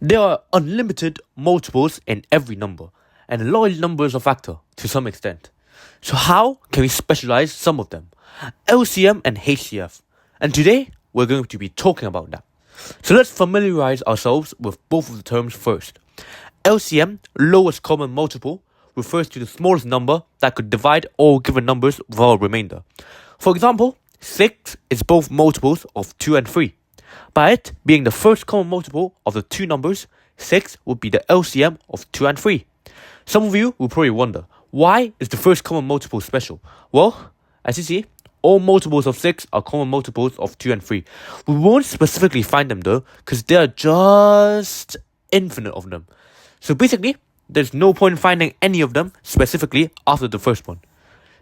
There are unlimited multiples in every number, and large numbers are a factor to some extent. So how can we specialize some of them? LCM and HCF. And today, we're going to be talking about that. So let's familiarize ourselves with both of the terms first. LCM, lowest common multiple, refers to the smallest number that could divide all given numbers without a remainder. For example, 6 is both multiples of 2 and 3. By it being the first common multiple of the two numbers, 6 would be the LCM of 2 and 3. Some of you will probably wonder, why is the first common multiple special? Well, as you see, all multiples of 6 are common multiples of 2 and 3. We won't specifically find them though, because there are just infinite of them. So basically, there's no point finding any of them specifically after the first one.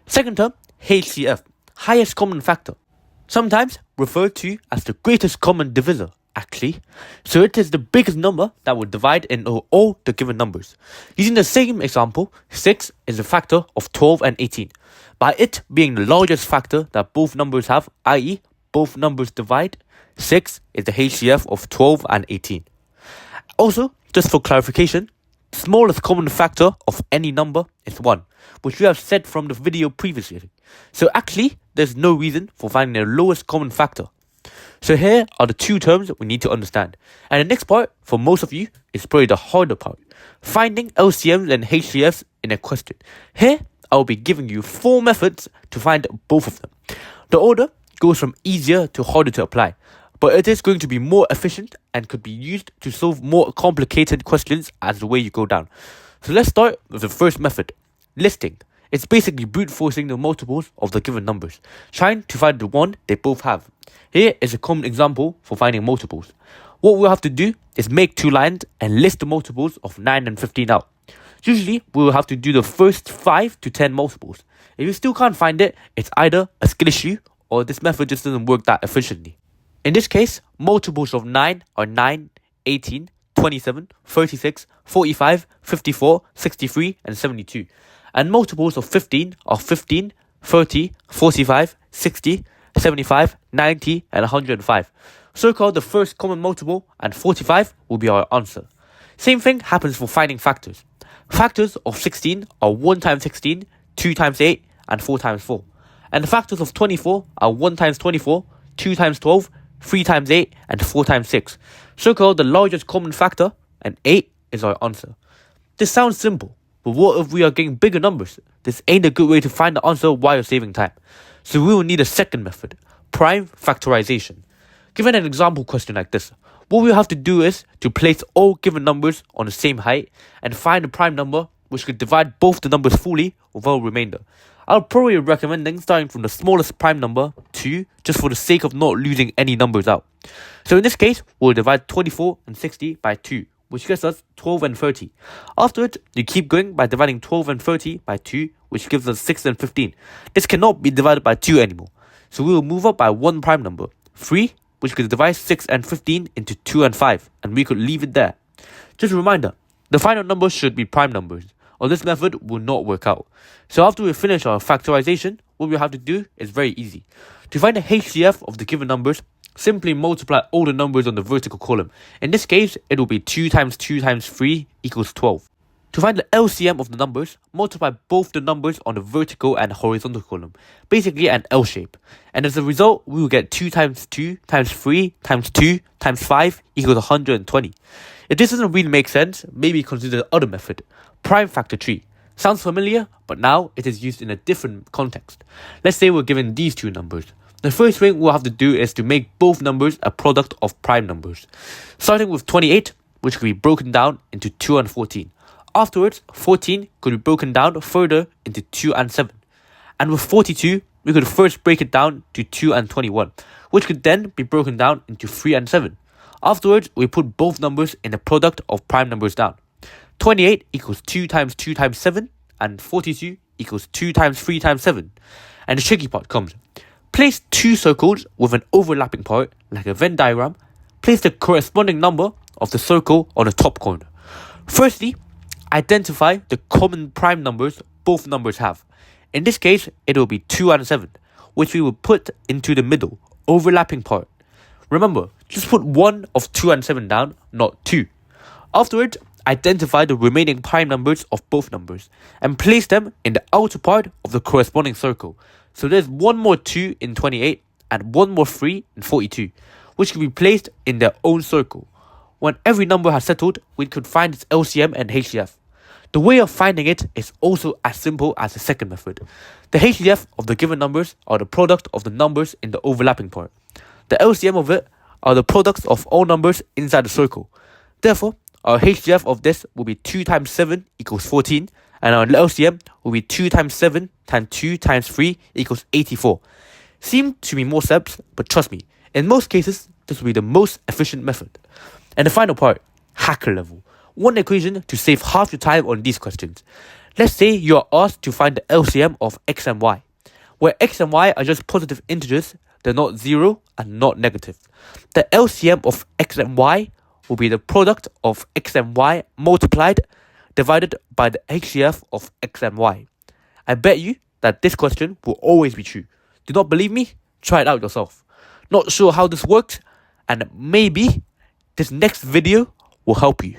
Second term, HCF, highest common factor. Sometimes referred to as the greatest common divisor, actually. So it is the biggest number that would divide into all the given numbers. Using the same example, 6 is a factor of 12 and 18. By it being the largest factor that both numbers have, i.e. both numbers divide, 6 is the HCF of 12 and 18. Also, just for clarification, the smallest common factor of any number is 1, which we have said from the video previously. So actually, there's no reason for finding the lowest common factor. So here are the two terms we need to understand. And the next part, for most of you, is probably the harder part. Finding LCMs and HCFs in a question. Here, I will be giving you 4 methods to find both of them. The order goes from easier to harder to apply, but it is going to be more efficient and could be used to solve more complicated questions as the way you go down. So let's start with the first method, listing. It's basically brute forcing the multiples of the given numbers, trying to find the one they both have. Here is a common example for finding multiples. What we'll have to do is make 2 lines and list the multiples of 9 and 15 out. Usually, we will have to do the first 5 to 10 multiples. If you still can't find it, it's either a skill issue or this method just doesn't work that efficiently. In this case, multiples of 9 are 9, 18, 27, 36, 45, 54, 63, and 72. And multiples of 15 are 15, 30, 45, 60, 75, 90, and 105. Circle the first common multiple, and 45 will be our answer. Same thing happens for finding factors. Factors of 16 are 1 times 16, 2 times 8, and 4 times 4. And the factors of 24 are 1 times 24, 2 times 12, 3 times 8, and 4 times 6. Circle the largest common factor, and 8 is our answer. This sounds simple, but what if we are getting bigger numbers? This ain't a good way to find the answer while you're saving time. So we will need a second method, prime factorization. Given an example question like this, what we'll have to do is to place all given numbers on the same height and find a prime number which could divide both the numbers fully without a remainder. I'll probably recommend starting from the smallest prime number, 2, just for the sake of not losing any numbers out. So in this case, we'll divide 24 and 60 by 2, which gives us 12 and 30. After it, you keep going by dividing 12 and 30 by 2, which gives us 6 and 15. This cannot be divided by 2 anymore. So we will move up by 1 prime number, 3, which could divide 6 and 15 into 2 and 5, and we could leave it there. Just a reminder, the final numbers should be prime numbers, or this method will not work out. So after we finish our factorization, what we have to do is very easy. To find the HCF of the given numbers, simply multiply all the numbers on the vertical column. In this case, it will be 2 times 2 times 3 equals 12. To find the LCM of the numbers, multiply both the numbers on the vertical and horizontal column, basically an L shape. And as a result, we will get 2 times 2 times 3 times 2 times 5 equals 120. If this doesn't really make sense, maybe consider the other method, prime factor tree. Sounds familiar, but now it is used in a different context. Let's say we're given these two numbers. The first thing we'll have to do is to make both numbers a product of prime numbers. Starting with 28, which could be broken down into 2 and 14. Afterwards, 14 could be broken down further into 2 and 7. And with 42, we could first break it down to 2 and 21, which could then be broken down into 3 and 7. Afterwards, we put both numbers in the product of prime numbers down. 28 equals 2 times 2 times 7, and 42 equals 2 times 3 times 7. And the tricky part comes. Place 2 circles with an overlapping part, like a Venn diagram. Place the corresponding number of the circle on the top corner. Firstly, identify the common prime numbers both numbers have. In this case, it will be 2 and 7, which we will put into the middle, overlapping part. Remember, just put 1 of 2 and 7 down, not 2. Afterwards, identify the remaining prime numbers of both numbers and place them in the outer part of the corresponding circle. So there's one more 2 in 28 and one more 3 in 42, which can be placed in their own circle. When every number has settled, we could find its LCM and HCF. The way of finding it is also as simple as the second method. The HCF of the given numbers are the product of the numbers in the overlapping part. The LCM of it are the products of all numbers inside the circle. Therefore, our HCF of this will be 2 times 7 equals 14, and our LCM will be 2 times 7 times 2 times 3 equals 84. Seem to be more steps, but trust me, in most cases, this will be the most efficient method. And the final part, hacker level. One equation to save half your time on these questions. Let's say you are asked to find the LCM of x and y, where x and y are just positive integers, they're not 0 and not negative. The LCM of x and y will be the product of x and y multiplied divided by the HCF of x and y. I bet you that this question will always be true. Do not believe me? Try it out yourself. Not sure how this works, and maybe this next video will help you.